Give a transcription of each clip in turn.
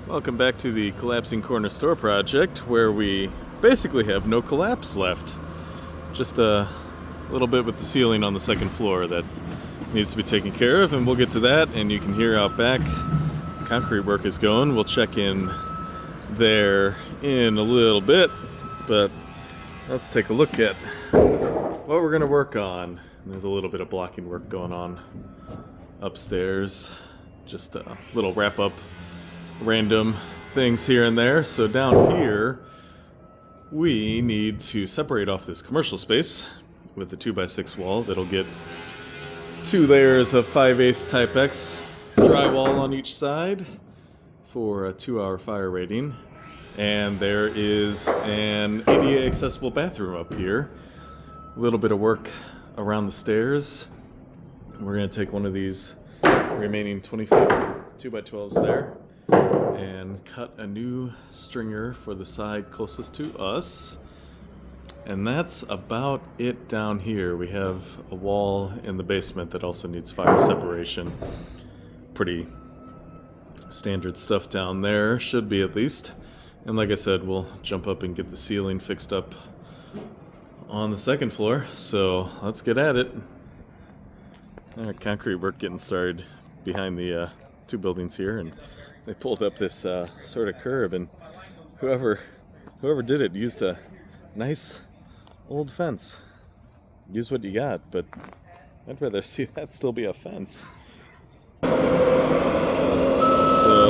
Welcome back to the Collapsing Corner Store project, where we basically have no collapse left. Just a little bit with the ceiling on the second floor that needs to be taken care of, and we'll get to that. And you can hear out back concrete work is going. We'll check in there in a little bit, but let's take a look at what we're going to work on. There's a little bit of blocking work going on upstairs. Just a little wrap up, random things here and there. So down here, we need to separate off this commercial space with a 2x6 wall that'll get 2 layers of 5/8 type X drywall on each side for a 2-hour fire rating. And there is an ADA accessible bathroom up here. A little bit of work around the stairs. We're going to take one of these remaining 20 feet 2x12s there and cut a new stringer for the side closest to us. And that's about it down here. We have a wall in the basement that also needs fire separation. Pretty standard stuff down there, should be at least. And like I said, we'll jump up and get the ceiling fixed up on the second floor. So let's get at it. All right, concrete work getting started behind the 2 buildings here, and they pulled up this sort of curb, and whoever did it used a nice old fence. Use what you got, but I'd rather see that still be a fence. So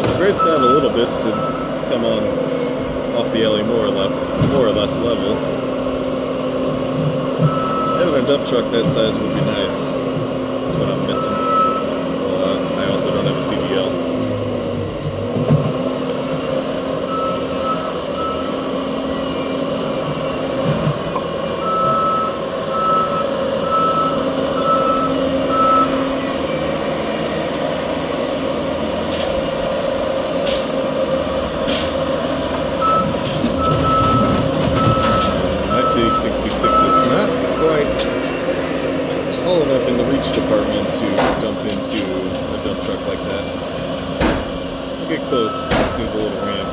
the grade's down a little bit to come on off the alley more or less level. Having a dump truck that size would be nice. That's what I'm missing. Well, I also don't have a CDL. Actually, 66 is not quite tall enough in the reach department to dump into a dump truck like that. We'll get close. Just needs a little ramp.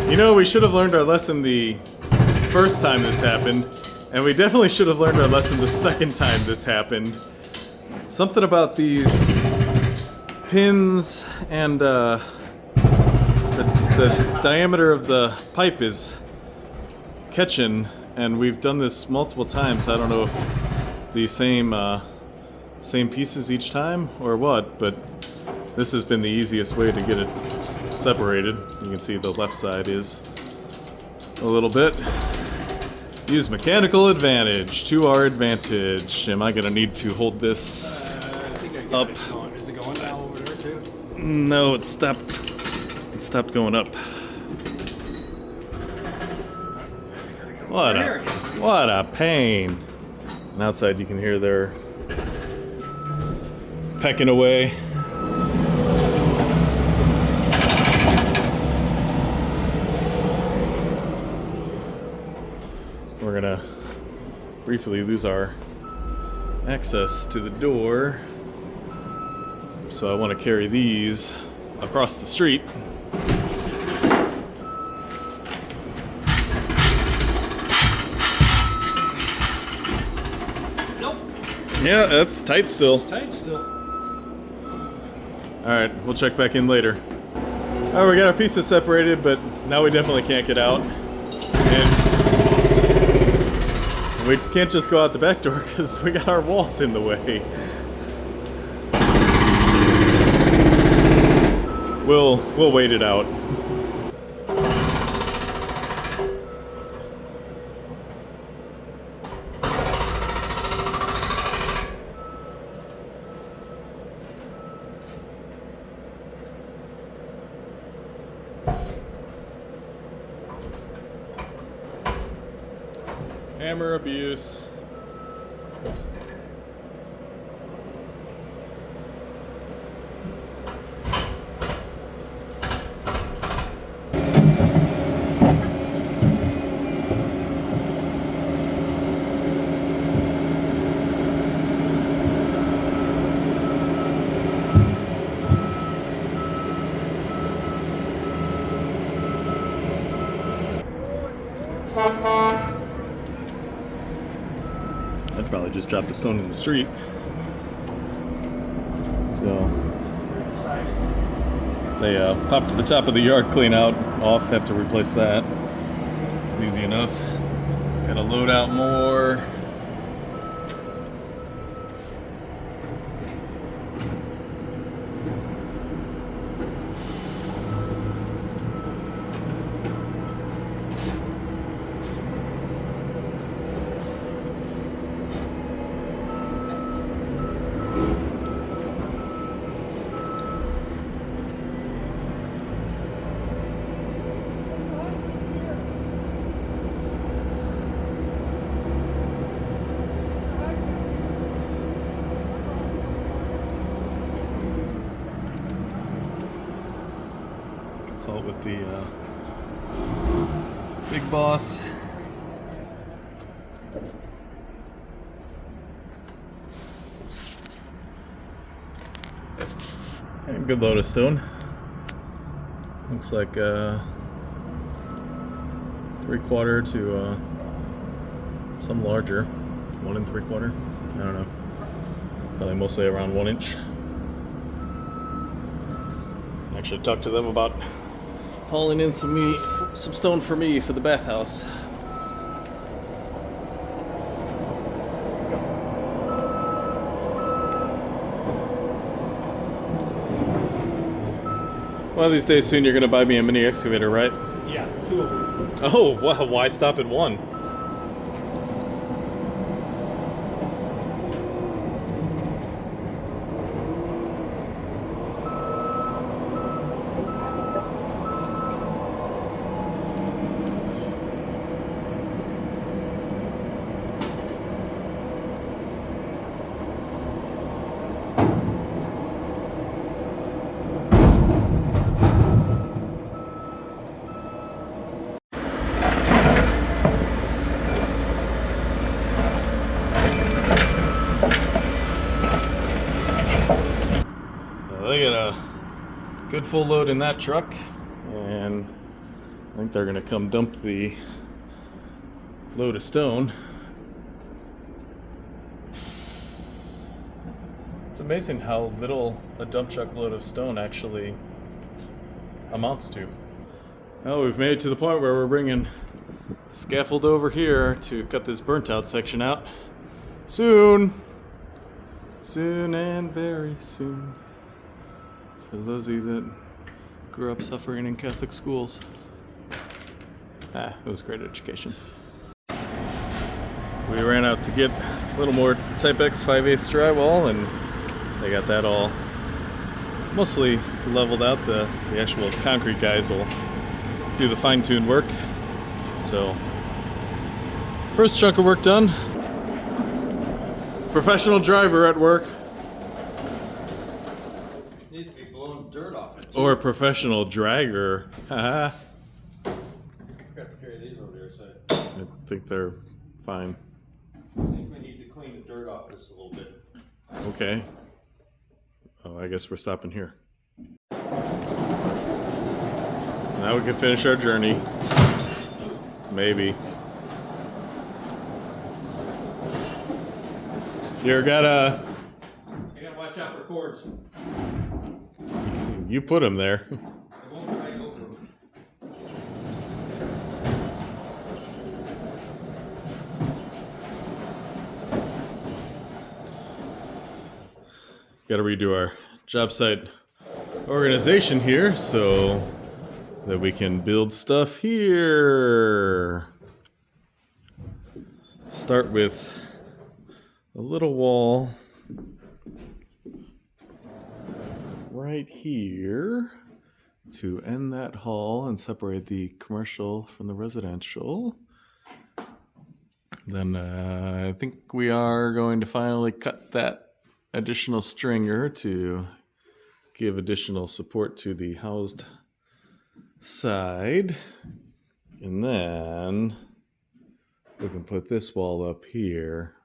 You know, we should have learned our lesson the first time this happened, and we definitely should have learned our lesson the second time this happened. Something about these pins and the diameter of the pipe is catching, and we've done this multiple times. I don't know if the same pieces each time or what, but this has been the easiest way to get it separated. You can see the left side is a little bit. Use mechanical advantage to our advantage. Am I gonna need to hold this up? Is it going now over there too? No, it stopped. It stopped going up. What a pain. And outside you can hear they're pecking away. We're gonna briefly lose our access to the door, so I want to carry these across the street. Nope. Yeah, that's tight still. Tight still. Alright, we'll check back in later. Alright, we got our pieces separated, but now we definitely can't get out. And we can't just go out the back door because we got our walls in the way. We'll wait it out. Hammer abuse. I'd probably just drop the stone in the street. So they pop to the top of the yard, clean out, off, have to replace that. It's easy enough. Gotta load out more. Consult with the big boss. Yeah, good load of stone. Looks like 3/4 to some larger, 1 3/4. I don't know. Probably mostly around 1 inch. Actually talked to them about hauling in some stone for me for the bathhouse. One of these days soon you're gonna buy me a mini excavator, right? Yeah, 2 of them. Oh, wow, why stop at 1? They got a good full load in that truck, and I think they're gonna come dump the load of stone. It's amazing how little a dump truck load of stone actually amounts to. Well, we've made it to the point where we're bringing scaffold over here to cut this burnt out section out. Soon and very soon. For those of you that grew up suffering in Catholic schools. It was great education. We ran out to get a little more Type X 5/8 drywall, and they got that all mostly leveled out. The actual concrete guys will do the fine-tuned work. So, first chunk of work done. Professional driver at work. Needs to be blowing dirt off it. Or a professional dragger. Haha. Forgot to carry these over there, so I think they're fine. I think we need to clean the dirt off this a little bit. Okay. Oh, I guess we're stopping here. Now we can finish our journey. Maybe. You gotta... I gotta watch out for cords. You put them there. I won't try over them. Gotta redo our job site organization here so that we can build stuff here. Start with a little wall right here to end that hall and separate the commercial from the residential. Then I think we are going to finally cut that additional stringer to give additional support to the housed side. And then we can put this wall up here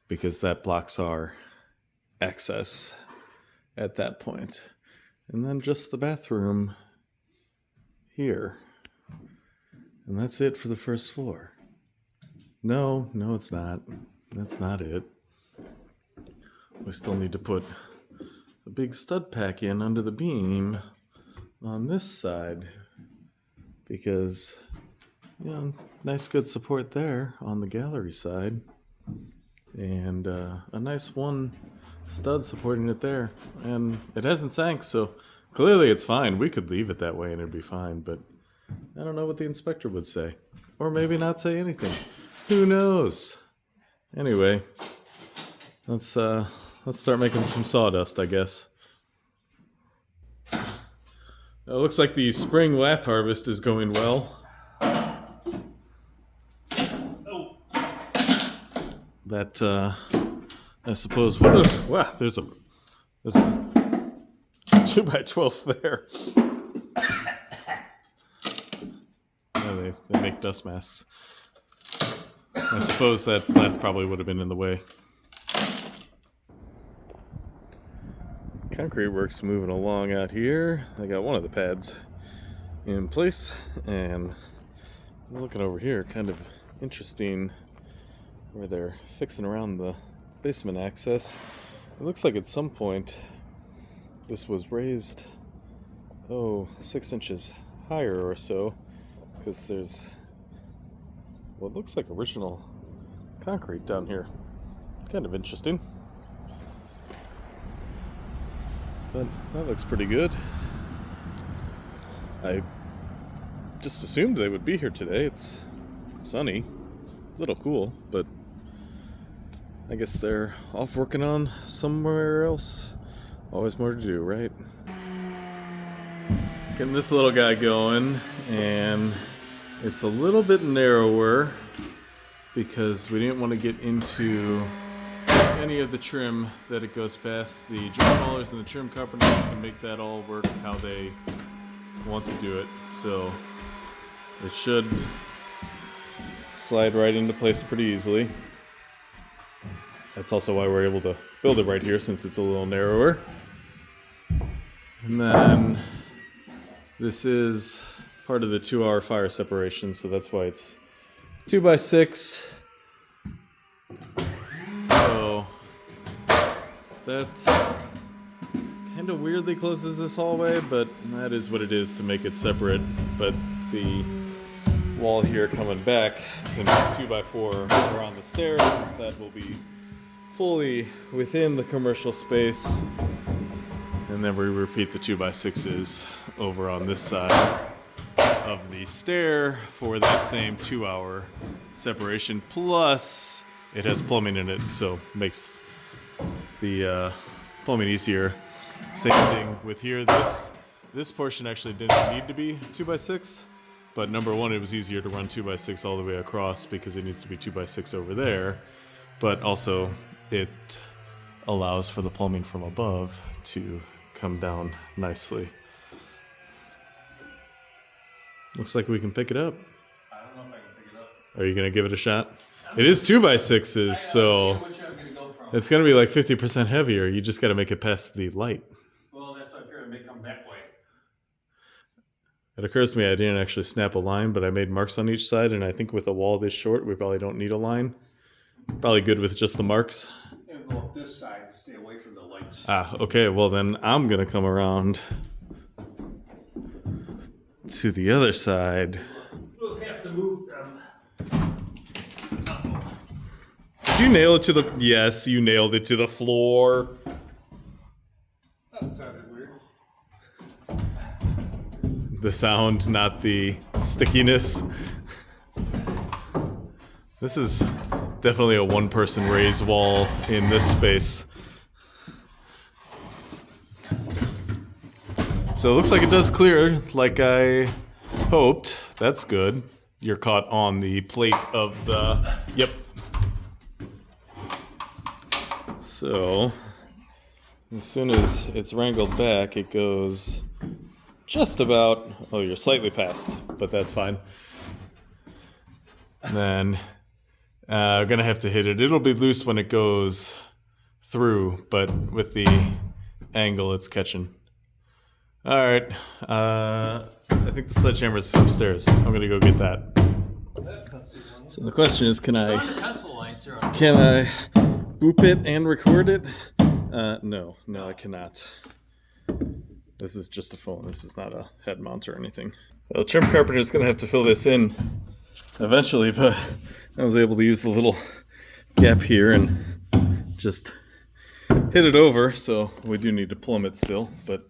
because that blocks our access at that point. And then just the bathroom here. And that's it for the first floor. No, it's not. That's not it. We still need to put a big stud pack in under the beam on this side because, nice good support there on the gallery side. And a nice one stud supporting it there. And it hasn't sank, so clearly it's fine. We could leave it that way and it'd be fine, but I don't know what the inspector would say. Or maybe not say anything. Who knows? Anyway, let's start making some sawdust, I guess. It looks like the spring lath harvest is going well. That I suppose wow, there's a 2x12 there. Yeah, they make dust masks. I suppose that lath probably would have been in the way. Concrete work's moving along out here. I got one of the pads in place, and looking over here, kind of interesting where they're fixing around the basement access. It looks like at some point this was raised 6 inches higher or so, because there's what looks like original concrete down here. Kind of interesting. But that looks pretty good. I just assumed they would be here today. It's sunny, a little cool, but I guess they're off working on somewhere else. Always more to do, right? Getting this little guy going, and it's a little bit narrower because we didn't want to get into any of the trim that it goes past. The joint haulers and the trim carpenters can make that all work how they want to do it. So it should slide right into place pretty easily. That's also why we're able to build it right here, since it's a little narrower. And then this is part of the 2-hour fire separation, so that's why it's 2x6. So that kind of weirdly closes this hallway, but that is what it is to make it separate. But the wall here coming back can be 2x4 around the stairs, since that will be fully within the commercial space. And then we repeat the 2x6s over on this side of the stair for that same 2-hour separation. Plus, it has plumbing in it, so makes the plumbing easier. Same thing with here. This portion actually didn't need to be 2x6, but number one, it was easier to run 2x6 all the way across because it needs to be 2x6 over there. But also, it allows for the plumbing from above to come down nicely. Looks like we can pick it up. I don't know if I can pick it up. Are you going to give it a shot? It is 2x6s, so Which I'm gonna go from. it's going to be like 50% heavier. You just got to make it past the light. Well, that's why I figured it may come that way. It occurs to me I didn't actually snap a line, but I made marks on each side, and I think with a wall this short, we probably don't need a line. Probably good with just the marks. And go up this side to stay away from the lights. Ah, okay, well then I'm going to come around to the other side. We'll have to move them. Did you nail it to the... Yes, you nailed it to the floor. That sounded weird. The sound, not the stickiness. This is definitely a one-person raised wall in this space. So it looks like it does clear like I hoped. That's good. You're caught on the plate of the... Yep. So as soon as it's wrangled back, it goes just about... Oh, you're slightly past, but that's fine. And then I'm going to have to hit it. It'll be loose when it goes through, but with the angle it's catching. All right. I think the sledgehammer is upstairs. I'm gonna go get that. So the question is, can I boop it and record it? No, I cannot. This is just a phone. This is not a head mount or anything. Well, the trim carpenter is gonna have to fill this in eventually, but I was able to use the little gap here and just hit it over. So we do need to plumb it still, but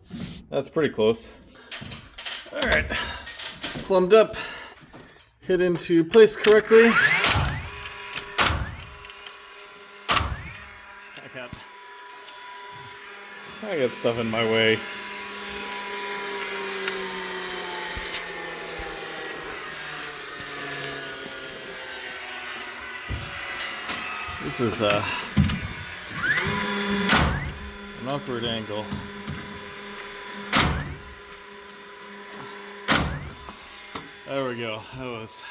that's pretty close. All right, plumbed up, hit into place correctly. I got stuff in my way. This is an awkward angle. There we go. That was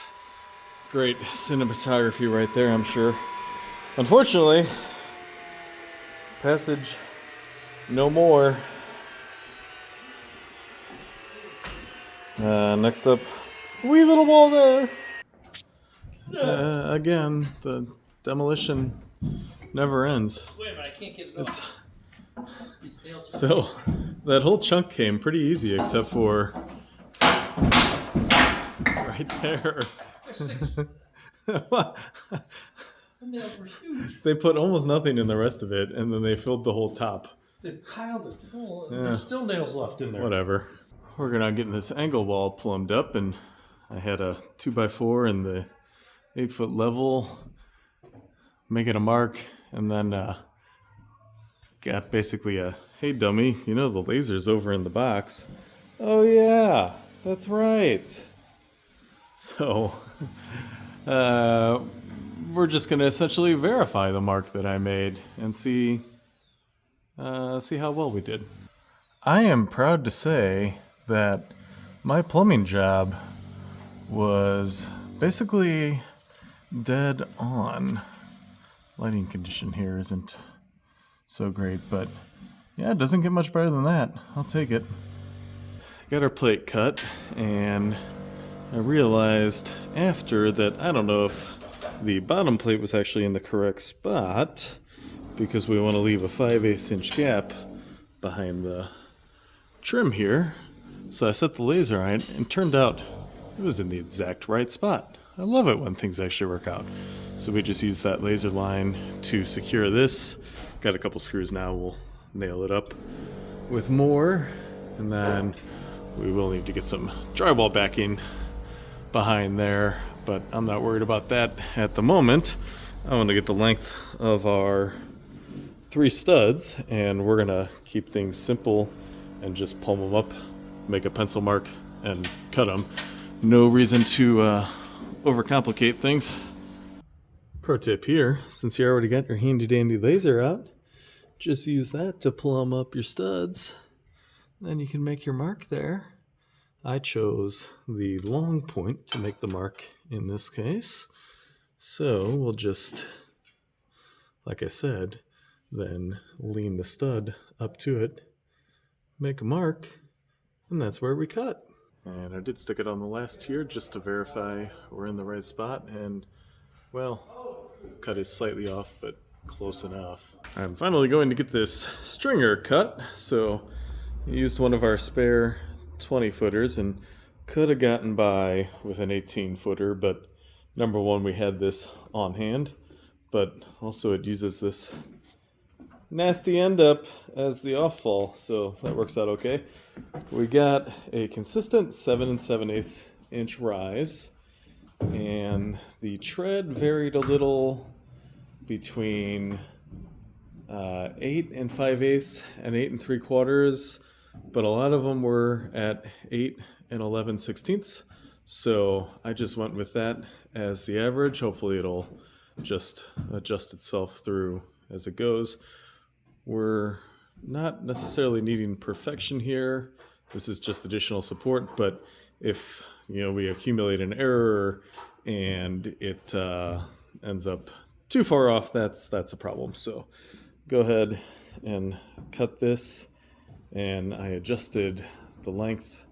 great cinematography right there, I'm sure. Unfortunately, passage no more. Next up, wee little wall there. Again, the demolition never ends. Wait a minute, I can't get it off. So that whole chunk came pretty easy, except for right there. The nails were huge. They put almost nothing in the rest of it, and then they filled the whole top. They piled it full. Yeah. There's still nails left in there. Whatever. We're gonna getting this angle wall plumbed up, and I had a 2x4 in the 8-foot level, making a mark, and then got basically a, hey dummy, you know the laser's over in the box. Oh yeah, that's right. So we're just gonna essentially verify the mark that I made and see how well we did. I am proud to say that my plumbing job was basically dead on. Lighting condition here isn't so great, but yeah, it doesn't get much better than that. I'll take it. Got our plate cut, and I realized after that I don't know if the bottom plate was actually in the correct spot, because we want to leave a 5/8 inch gap behind the trim here. So I set the laser on it, and it turned out it was in the exact right spot. I love it when things actually work out. So we just used that laser line to secure this. Got a couple screws now, we'll nail it up with more, and then we will need to get some drywall backing behind there, but I'm not worried about that at the moment. I want to get the length of our 3 studs, and we're gonna keep things simple and just palm them up, make a pencil mark, and cut them. No reason to overcomplicate things. Pro tip here, since you already got your handy dandy laser out, just use that to plumb up your studs. Then you can make your mark there. I chose the long point to make the mark in this case. So we'll just, like I said, then lean the stud up to it, make a mark, and that's where we cut. And I did stick it on the last here just to verify we're in the right spot, and well, cut is slightly off, but close enough. I'm finally going to get this stringer cut, so I used one of our spare 20-footers and could have gotten by with an 18-footer, but number one, we had this on hand, but also it uses this nasty end up as the off-fall, so that works out okay. We got a consistent 7 7/8 inch rise, and the tread varied a little between 8 5/8 and 8 3/4, but a lot of them were at 8 11/16. So I just went with that as the average. Hopefully it'll just adjust itself through as it goes. We're not necessarily needing perfection here. This is just additional support, but if we accumulate an error and it ends up too far off, that's a problem. So go ahead and cut this, and I adjusted the length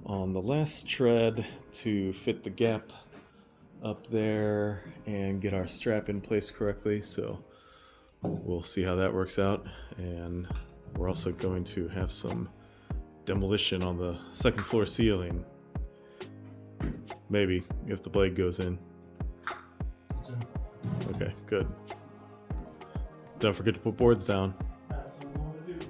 on the last tread to fit the gap up there and get our strap in place correctly. So we'll see how that works out. And we're also going to have some demolition on the second floor ceiling. Maybe, if the blade goes in. Okay, good. Don't forget to put boards down. That's what I'm going to do.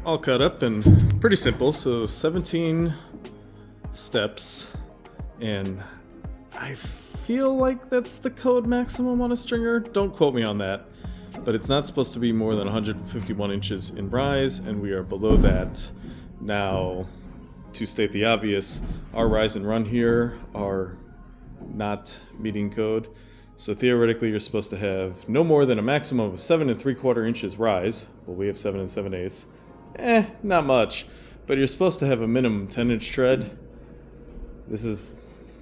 All cut up and pretty simple. So 17 steps, and I feel like that's the code maximum on a stringer. Don't quote me on that, but it's not supposed to be more than 151 inches in rise, and we are below that. Now, to state the obvious, our rise and run here are not meeting code. So theoretically, you're supposed to have no more than a maximum of 7 3/4 inches rise. Well, we have 7 7/8. Not much, but you're supposed to have a minimum 10-inch tread. This is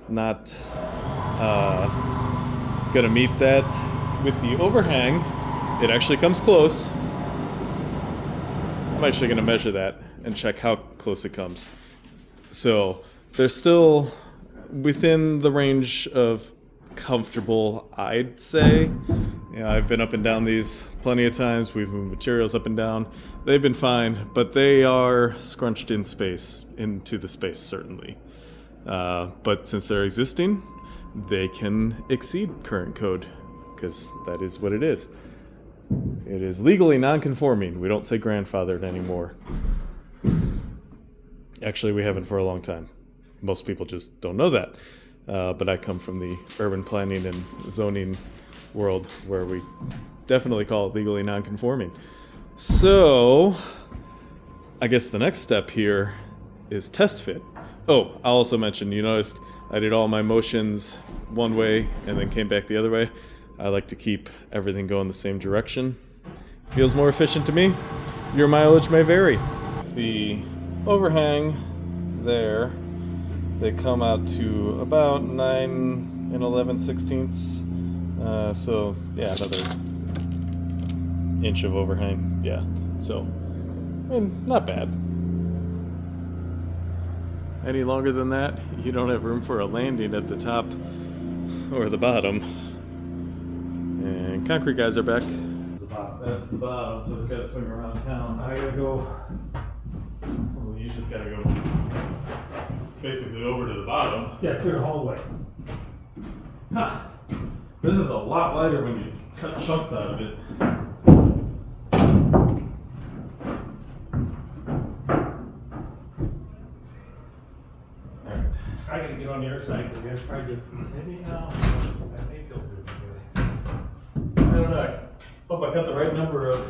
not gonna meet that. With the overhang, it actually comes close. I'm actually gonna measure that and check how close it comes. So they're still within the range of comfortable, I'd say. You know, I've been up and down these plenty of times. We've moved materials up and down. They've been fine, but they are scrunched in space, into the space certainly. But since they're existing, they can exceed current code, because that is what it is. It is legally non-conforming. We don't say grandfathered anymore. Actually, we haven't for a long time. Most people just don't know that. But I come from the urban planning and zoning world, where we definitely call it legally non-conforming. So I guess the next step here is test fit. Oh, I'll also mention, you noticed I did all my motions one way and then came back the other way. I like to keep everything going the same direction. Feels more efficient to me. Your mileage may vary. The overhang there, they come out to about 9 11/16. So yeah, another inch of overhang. Yeah, so not bad. Any longer than that, you don't have room for a landing at the top or the bottom. And concrete guys are back. That's the bottom, so it's got to swing around town. I gotta go. Well, you just gotta go basically over to the bottom. Yeah, clear the hallway. Huh. This is a lot lighter when you cut chunks out of it. Alright. I gotta get on the other side, because that's probably good. Maybe now. That may feel good. I don't know. I hope I cut the right number of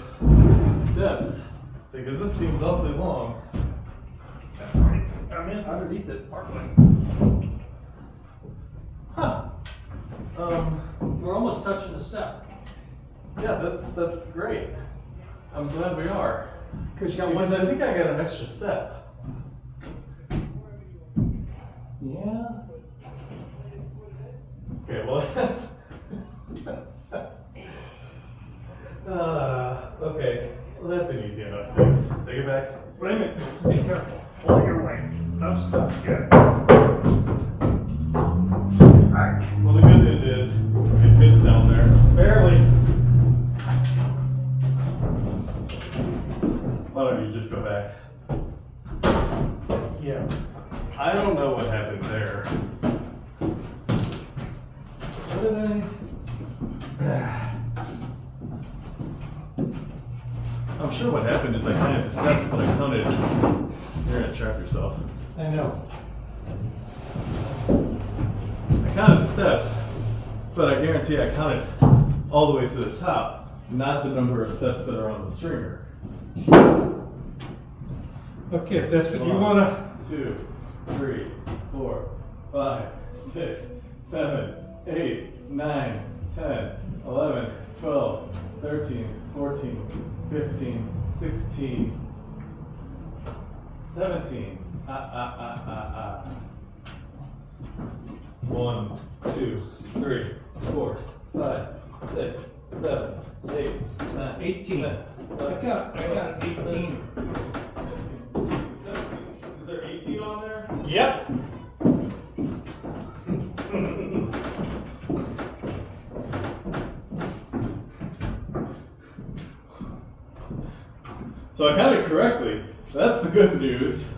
steps, because this seems awfully long. That's right. I'm in underneath the parkway. Huh. We're almost touching the step. Yeah, that's great. I'm glad we are. Because Because I think I got an extra step. Yeah. Okay, well that's okay. Well, that's an easy enough fix. Take it back. Wait a minute. Be careful. Pull your way. I'm stuck. Good. Alright. Well, the good news is it fits down there. Barely. Why don't you just go back? Yeah. I don't know what happened there. What did I? I'm sure what happened is I counted the steps, but I counted. You're gonna trap yourself. I know. I counted the steps, but I guarantee I counted all the way to the top, not the number of steps that are on the stringer. Okay, if that's what you wanna. 2, 3, 4, 5, 6, 7, 8, 9, 10, 11, 12, 13, 14, 15, 16, 17. 1, 2, 3, 4, 5, 6, 7, 8, 9, 18. 10, I got 18. Is there 18 on there? Yep. So I counted correctly. That's the good news.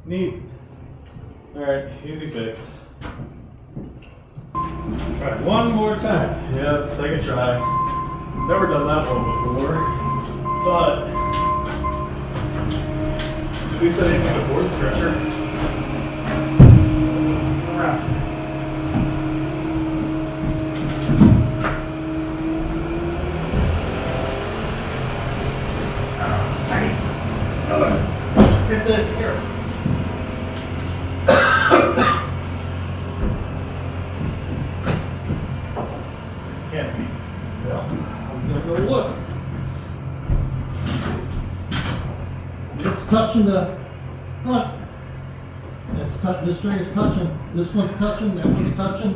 Neat. Alright, easy fix. Try one more time. Yep, second try. Never done that one before. But at least I didn't have a board stretcher. It's in here. Can't be. Well, I'm gonna go look. It's touching the front. This string is touching. This one's touching. That one's touching.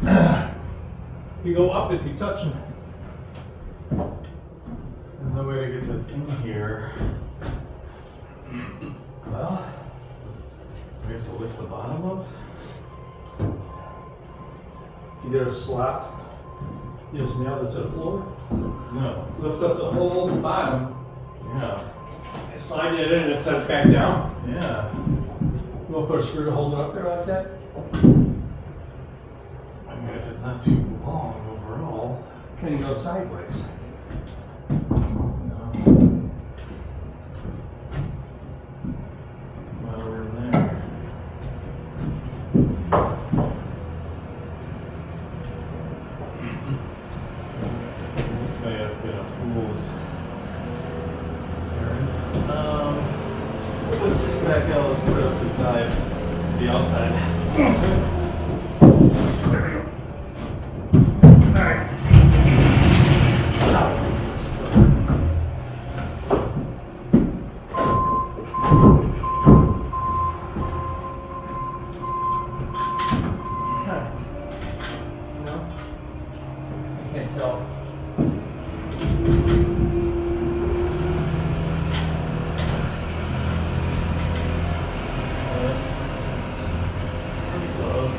If you go up, it'd be touching. There's no way to get this in here. Well, we have to lift the bottom up. You get a slap, you just nail it to the floor, No. lift up the whole bottom, Yeah. slide it in and set it back down. Yeah. You want to put a screw to hold it up there like that? I mean, if it's not too long overall. Can you go sideways? No. Not over there. This may have been a fool's errand. Put this thing back out. Let's put it up to the side, the outside. I can't tell. Pretty close.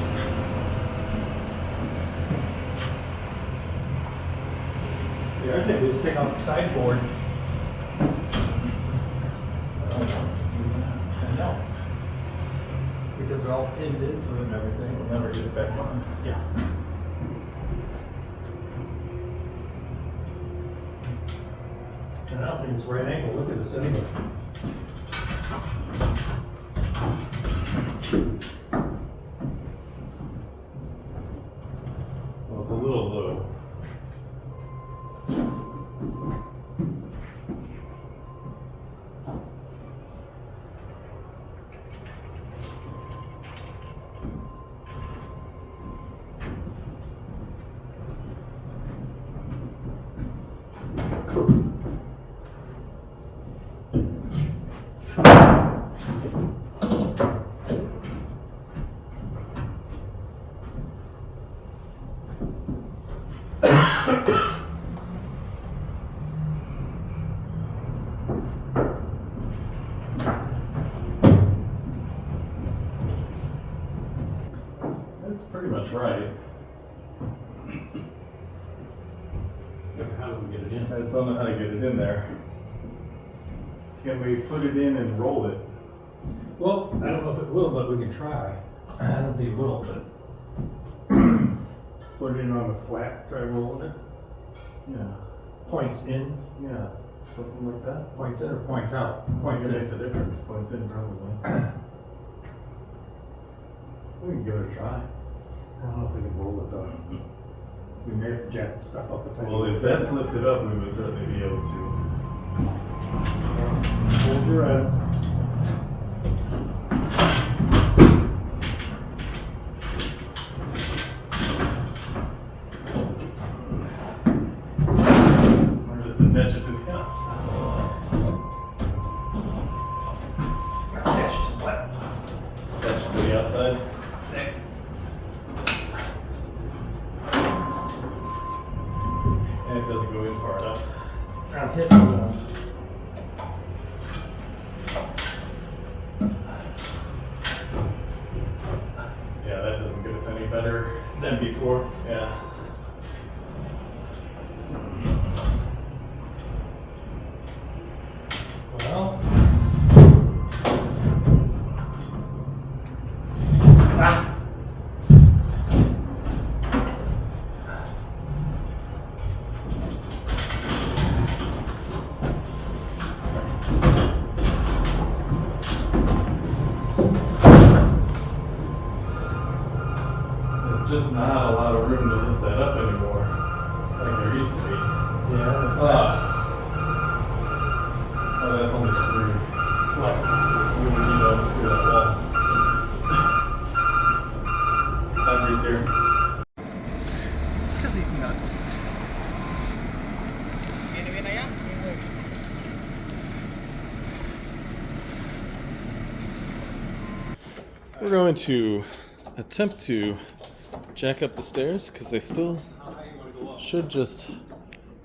Yeah, I think we just take out the sideboard. I know. Because they're all pinned into it and everything. We'll never get it back on. Yeah. And I don't think it's right angle. Look at this anyway. Well, it's a little low. That's pretty much right. How do we get it in? I just don't know how to get it in there. Can we put it in and roll it? Well, I don't know if it will, but we can try. I don't think it will, but put it in on the flat, try rolling it. Yeah. Points in, Yeah. Something like that. points in or points out? Points It in. makes a difference. Points in probably. We can give it a try. I don't know if we can roll it though. We may have to jack the stuff up a tiny Well, if bit. that's lifted up, we would certainly be able to. Hold your head. Or just attach it to the outside. Attach to what? Attach it to the outside. And it doesn't go in far enough. I'm hitting Yeah, that doesn't get us any better. than before. Yeah. Well. There's just not a lot of room to lift that up anymore, like there used to be. Oh, that's only screwed. What? We would need to unscrew that wall. Concrete's here. Because he's nuts. We're going to attempt to jack up the stairs because they still should just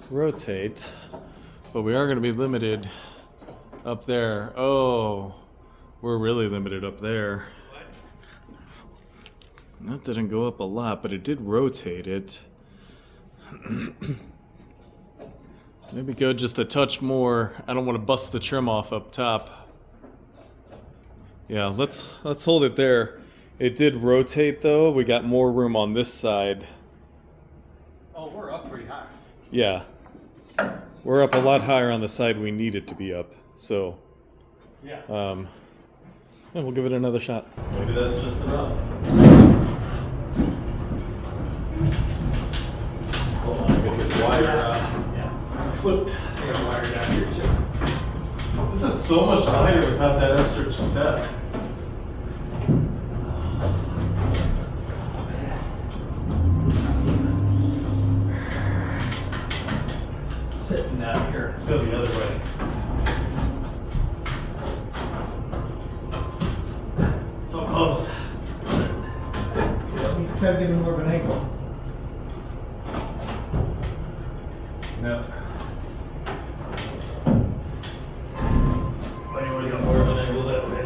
rotate, but we are going to be limited up there. Oh, we're really limited up there. That didn't go up a lot, but it did rotate it. Maybe go just a touch more. I don't want to bust the trim off up top. Yeah, let's hold it there. It did rotate though. We got more room on this side. Oh, we're up pretty high. Yeah. We're up a lot higher on the side we need it to be up. So, Yeah. yeah, we'll give it another shot. Maybe that's just enough. Hold on, I gotta get the wire Yeah. flipped. I got a wire down here too. This is so much higher without that extra step. Sitting down here. Let's go the other way. So close. Yeah, we try to get more of an angle. No. Why do you want to Get go more of an angle that way.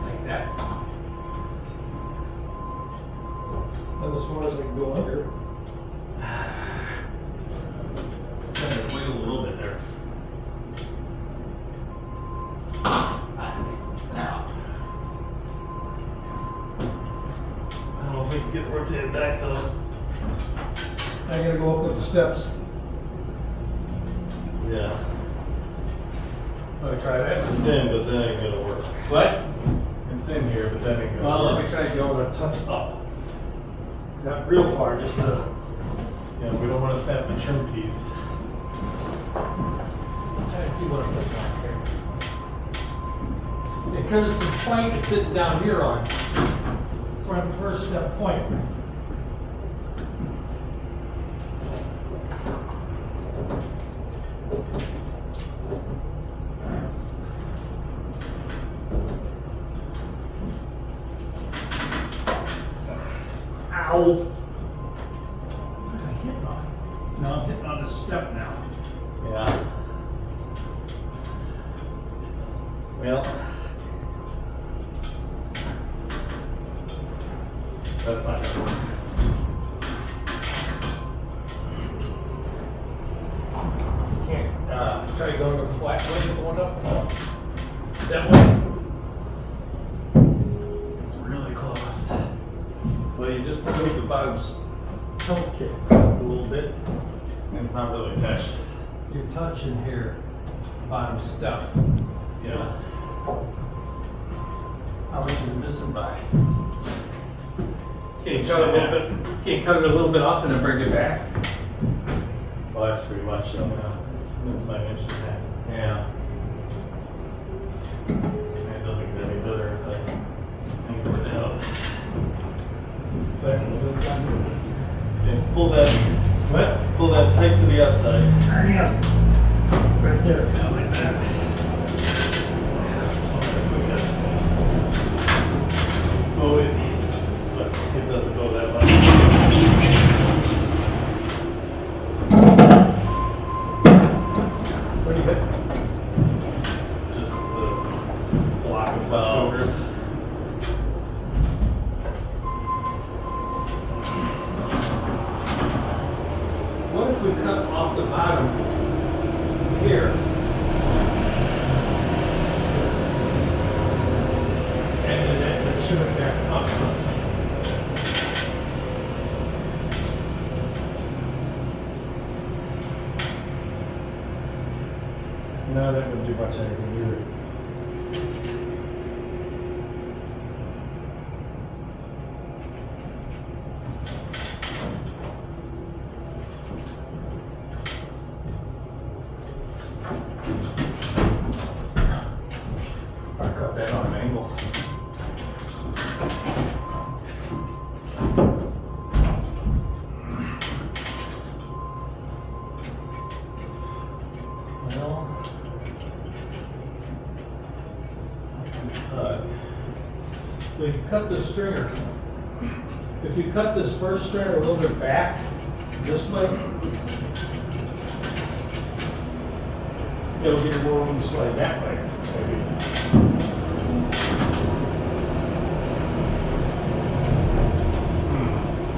like that? And as far as I can go under. Kind of wiggle a little bit there. Now. I don't know if we can get rotated back though. I gotta go up with the steps. Yeah. Let me try that. It's in, but that ain't gonna work. What? It's in here, but that ain't gonna Well, work. let me try to go a touch up. Not real far, just to. Yeah, we don't want to snap the trim piece. Try to see what I'm putting on here. Because it's a plank it's sitting down here on. Front first step point. Ow! What am I hitting on? No, I'm hitting on the step now. Yeah. Well, that's not gonna work. You can't, try going to flat way going up. That way. It's really close. Well, you just move the bottom chunk kick a little bit. It's not really attached. You're touching here, bottom step. Yeah. How much is it missing by? Can you cut it a little bit? Can you cut it a little bit off and then bring it back? Well, that's pretty much so. Yeah. It's missing by an inch and a half. Yeah. And it doesn't get any better if I angle it out. Yeah, pull that tight to the outside. Hurry up. Right there. Yeah, like that. Oh, but it doesn't go that much. What do you got? Just the block of leftovers. What if we cut off the bottom here? And then shove it back up. No, that wouldn't do much anything either. I'll cut that on an angle. Well, you cut the stringer. If you cut this first stringer a little bit back, this way, it'll give you more room to slide that way, maybe.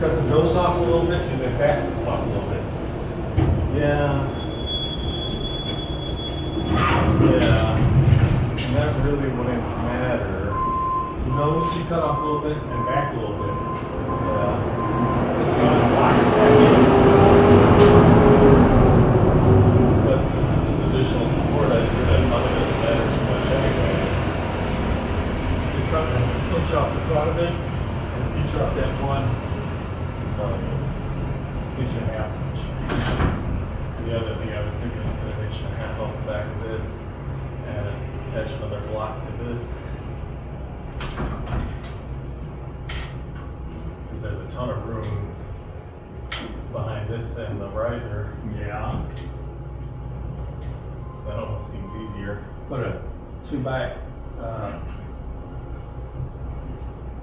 Cut the nose off a little bit and then back off a little bit. Yeah. Yeah. And that really wouldn't matter. Nose you cut off a little bit and back a little bit. Yeah. But since this is additional support, I'd say that probably doesn't matter too much anyway. You cut an inch off the front of it, and inch off that one, inch and a half. The other thing I was thinking is put an inch and a half off the back of this and attach another block to this. Because there's a ton of room behind this and the riser. Yeah. That almost seems easier. Put a 2x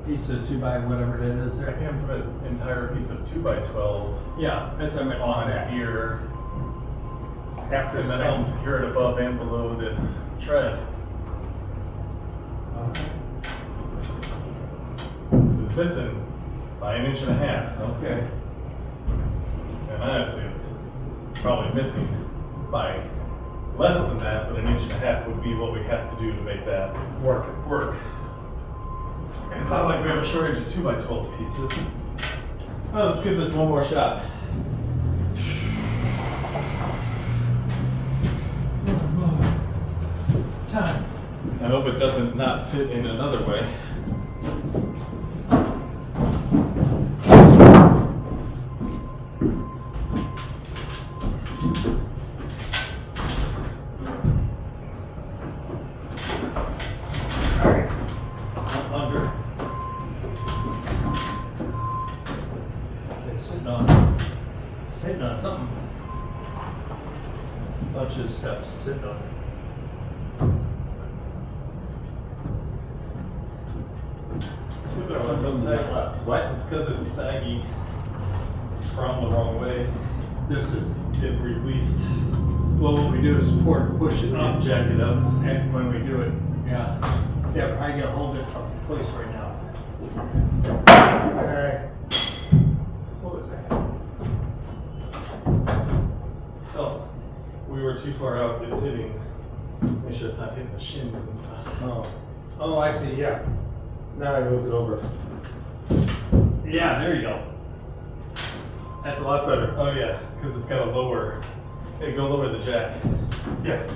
piece of 2x whatever it is I there. can put an entire piece of 2x12 Yeah, that's what I meant on on that. here, After and it's then I can done. secure it above and below this tread. Okay. It's missing by an inch and a half. Okay. And honestly, it's probably missing by less than that, but an inch and a half would be what we have to do to make that work. It's not like we have a shortage of 2x12 pieces. Well, let's give this one more shot. Time. I hope it doesn't not fit in another way. Alright. Under. It's sitting on something. Bunch of steps it's sitting on. What? It's because it's saggy from the wrong way. This is. It released. Well, what we do is support, push it up, Jack it up. and when we do it, Yeah. yeah, but how you gonna hold it up in place right now? Alright. What was that? Oh, we were too far out. It's hitting. Make sure it's not hitting the shins and stuff. Oh. Oh, I see, yeah. Now I moved it over. Yeah, there you go. That's a lot better. Oh yeah, because it's got a lower. Hey, go lower the jack. Yeah.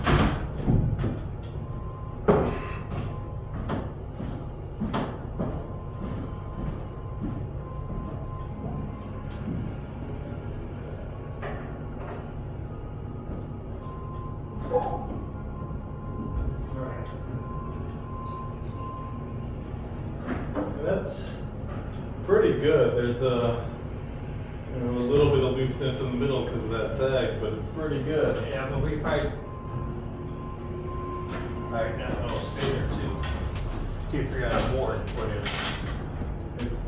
That's pretty good. There's a little bit of looseness in the middle because of that sag, but it's pretty good. Yeah, but we probably. Alright, now I'll stay there too. See if we got a board for you.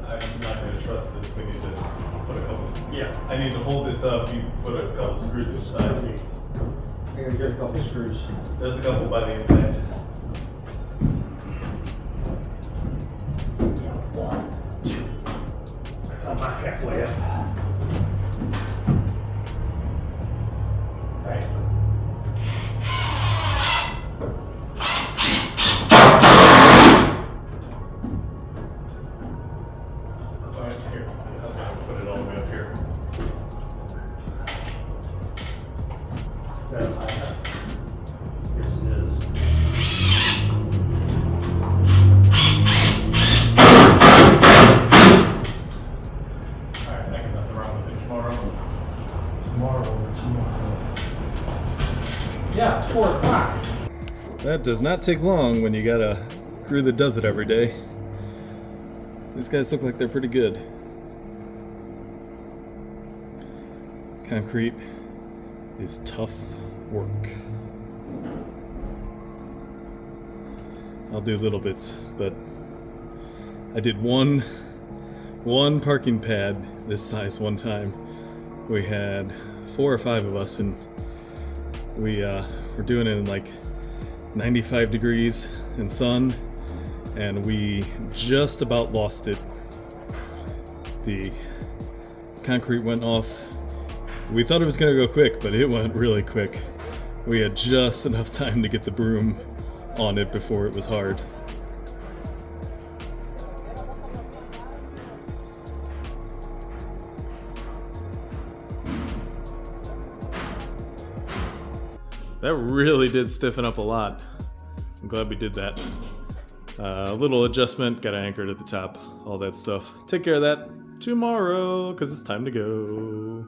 I'm not going to trust this. We need to put a couple. Yeah. I need to hold this up. You put a couple screws each side. I gotta get a couple screws. There's a couple by the impact. I'm about halfway up. Right. Alright, here. I'll put it all the way up here. Is that high enough? Yes, it is. Alright, I got nothing wrong with it tomorrow. Yeah, it's 4 o'clock. That does not take long when you got a crew that does it every day. These guys look like they're pretty good. Concrete is tough work. I'll do little bits, but I did one parking pad this size one time. We had 4 or 5 of us, and we were doing it in like 95 degrees and sun, and we just about lost it. The concrete went off. We thought it was gonna go quick, but it went really quick. We had just enough time to get the broom on it before it was hard. That really did stiffen up a lot. I'm glad we did that. A little adjustment, got anchored at the top, all that stuff. Take care of that tomorrow, because it's time to go.